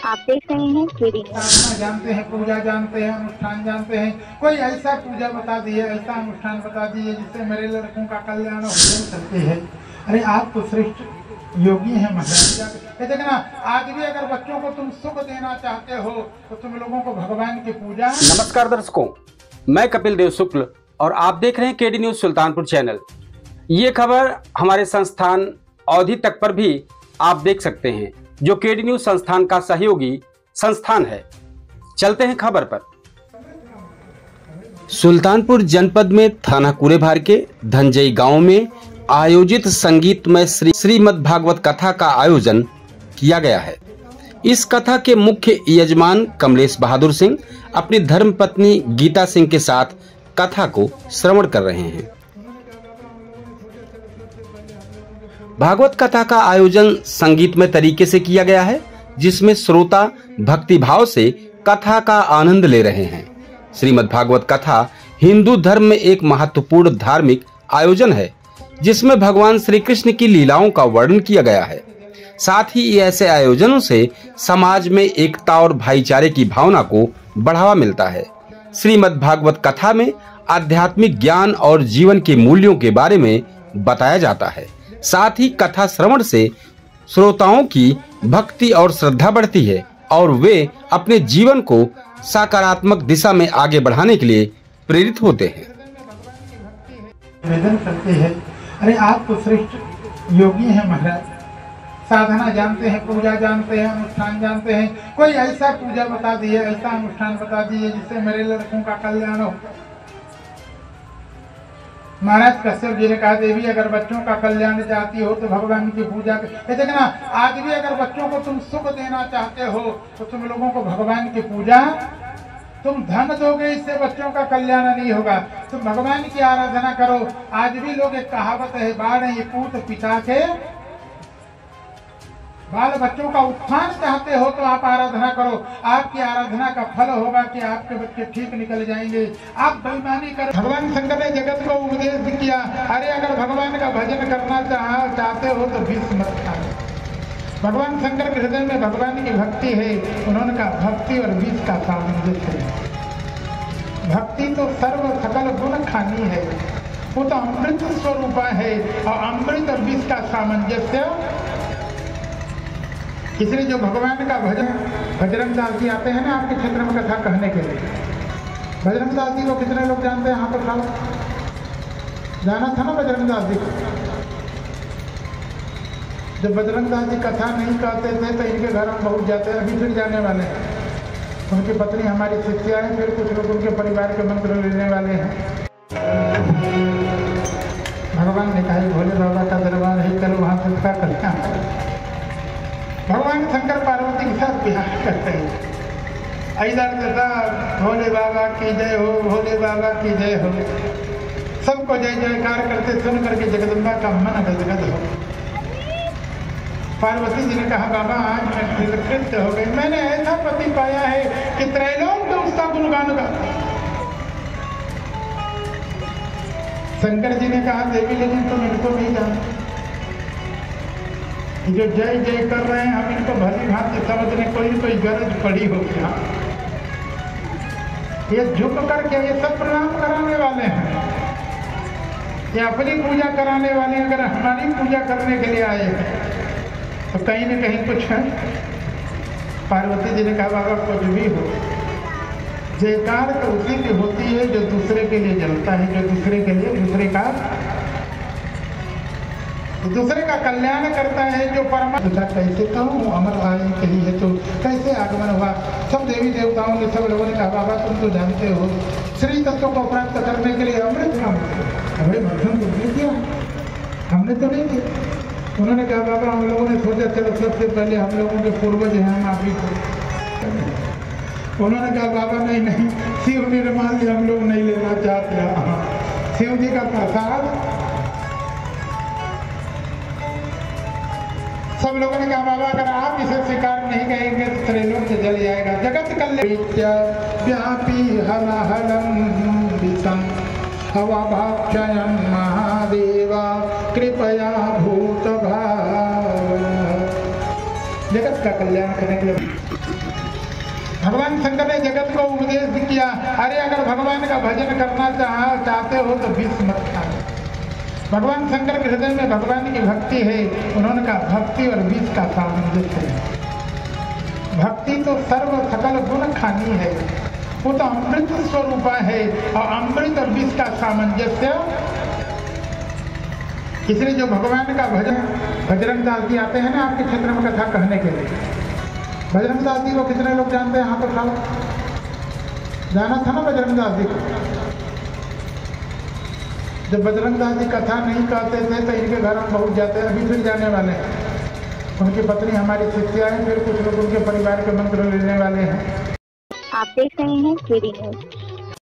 आप देख रहे हैं केडी न्यूज। साधना जानते हैं, पूजा जानते हैं, अनुष्ठान जानते हैं। कोई ऐसा पूजा बता दिए, ऐसा अनुष्ठान बता दिए जिससे मेरे लड़कों का कल्याण हो सकती है। अरे आप तो श्रेष्ठ योगी हैं महाराज। ये देखना, आज भी अगर बच्चों को तुम सुख देना चाहते हो तो तुम लोगों को भगवान की पूजा। नमस्कार दर्शकों, मैं कपिल देव शुक्ल और आप देख रहे हैं केडी न्यूज सुल्तानपुर चैनल। ये खबर हमारे संस्थान अवधि तक पर भी आप देख सकते हैं, जो केडी न्यूज संस्थान का सहयोगी संस्थान है। चलते हैं खबर पर। सुल्तानपुर जनपद में थाना कुरेभार के धनजई गांव में आयोजित संगीतमय श्रीमद् भागवत कथा का आयोजन किया गया है। इस कथा के मुख्य यजमान कमलेश बहादुर सिंह अपनी धर्मपत्नी गीता सिंह के साथ कथा को श्रवण कर रहे हैं। भागवत कथा का आयोजन संगीतमय तरीके से किया गया है, जिसमें श्रोता भक्ति भाव से कथा का आनंद ले रहे हैं। श्रीमद् भागवत कथा हिंदू धर्म में एक महत्वपूर्ण धार्मिक आयोजन है, जिसमें भगवान श्री कृष्ण की लीलाओं का वर्णन किया गया है। साथ ही ऐसे आयोजनों से समाज में एकता और भाईचारे की भावना को बढ़ावा मिलता है। श्रीमद् भागवत कथा में आध्यात्मिक ज्ञान और जीवन के मूल्यों के बारे में बताया जाता है। साथ ही कथा श्रवण से श्रोताओं की भक्ति और श्रद्धा बढ़ती है और वे अपने जीवन को सकारात्मक दिशा में आगे बढ़ाने के लिए प्रेरित होते हैं। निवेदन करते हैं, अरे आप तो श्रेष्ठ योगी हैं महाराज। साधना जानते हैं, पूजा जानते हैं, अनुष्ठान जानते हैं। कोई ऐसा पूजा बता दिए, ऐसा अनुष्ठान बता दिए जिससे मेरे लड़कों का कल्याण हो। महाराज कश्यप जी ने कहा, देवी अगर बच्चों का कल्याण चाहती हो तो भगवान की पूजा कर। देखना, आज भी अगर बच्चों को तुम सुख देना चाहते हो तो तुम लोगों को भगवान की पूजा। तुम धन दोगे, इससे बच्चों का कल्याण नहीं होगा। तुम भगवान की आराधना करो। आज भी लोग, एक कहावत है, बाढ़ ये पूत पिता के बाल बच्चों का उत्थान चाहते हो तो आप आराधना करो। आपकी आराधना का फल होगा कि आपके बच्चे ठीक निकल जाएंगे। आप बेईमानी कर। भगवान शंकर ने जगत को उपदेश किया, अरे अगर भगवान का भजन करना चाहते हो तो विष मत खाओ। भगवान शंकर के हृदय में भगवान की भक्ति है। उन्होंने कहा, भक्ति और विष का सामंजस्य है। भक्ति तो सर्व सकल गुण खानी है, वो तो अमृत स्वरूपा है। और अमृत और विष का सामंजस्य, इसलिए जो भगवान का भजन, बजरंग दास जी आते हैं ना आपके क्षेत्र में कथा कहने के लिए। बजरंग दास जी को कितने लोग जानते हैं? यहाँ पर खाओ, जाना था ना बजरंग दास जी को। जब बजरंग दास जी कथा नहीं कहते थे तो इनके घर हम बहुत जाते हैं, अभी फिर जाने वाले हैं। उनकी पत्नी हमारी शिष्या है, फिर कुछ लोग उनके परिवार के मंत्र लेने वाले हैं। भगवान ने कहा, भोले बाबा का दरबार है, चलो वहाँ से उसका कल्याण। भगवान शंकर पार्वती के साथ विहार करते हैं। इधर भोले बाबा की जय हो, भोले बाबा की जय हो। सबको जय जयकार करते सुन करके जगदम्बा का मन गदगद हो। पार्वती जी ने कहा, बाबा आज मैं कृत हो गई। मैंने ऐसा पति पाया है कि त्रैलोक तो उसका गुणगान गाता। शंकर जी ने कहा, देवी लेकिन तुम इनको नहीं जानते। जो जय जय कर रहे हैं हम इनको भली भांति समझने कोई गरज पड़ी होगी। ये झुक करके ये सब प्रणाम कराने वाले हैं, ये अपनी पूजा कराने वाले। अगर हमारी पूजा करने के लिए आए हैं तो कहीं न कहीं कुछ है। पार्वती जी ने कहा, बाबा कुछ भी हो, जयकार तो उसी की होती है जो दूसरे के लिए जलता है, जो दूसरे के लिए दूसरे का कल्याण करता है, जो परमात्मा। कैसे कहूँ, अमर आयु के लिए तो कैसे आगमन हुआ। सब देवी देवताओं ने, सब लोगों ने कहा, बाबा तुम तो जानते हो श्री तत्व को प्राप्त करने के लिए अमृत का अरे मध्यम तुमने किया, हमने तो नहीं किया। उन्होंने कहा, बाबा हम लोगों ने सोचा चलो सबसे पहले हम लोगों के पूर्वज हैं, हम आप ही को। उन्होंने कहा, बाबा नहीं, शिव निर्माल्य हम लोग नहीं लेना चाहते। शिव जी का प्रसाद। सब लोगों ने कहा, बाबा अगर आप इसे स्वीकार नहीं करेंगे तो त्रैलोक से जल जाएगा। जगत कल्याण व्यापी हलाहलम विषम अवभाक्षयं महादेवा कृपया भूत भाव। जगत का कल्याण करने के लिए भगवान शंकर ने जगत को उपदेश किया, अरे अगर भगवान का भजन करना चाहते हो तो विष मत खाओ। भगवान शंकर के हृदय में भगवान की भक्ति है। उन्होंने कहा भक्ति और विष का सामंजस्य है। भक्ति तो सर्व सकल गुण खानी है, वो तो अमृत स्वरूपा है, और अमृत और विष का सामंजस्य। इसलिए जो भगवान का भजन, बजरंग दास जी आते हैं ना आपके क्षेत्र में कथा कहने के लिए, बजरंग दास जी को कितने लोग जानते हैं? यहाँ पर खाओ, जाना था ना बजरंग दास जी को। जब बजरंग दास जी कथा नहीं कहते थे तो इनके घर हम बहुत जाते हैं, अभी फिर जाने वाले हैं। उनकी पत्नी हमारी शिष्या है, फिर कुछ लोग उनके परिवार के मंत्र लेने वाले हैं। आप देख रहे हैं केडी न्यूज।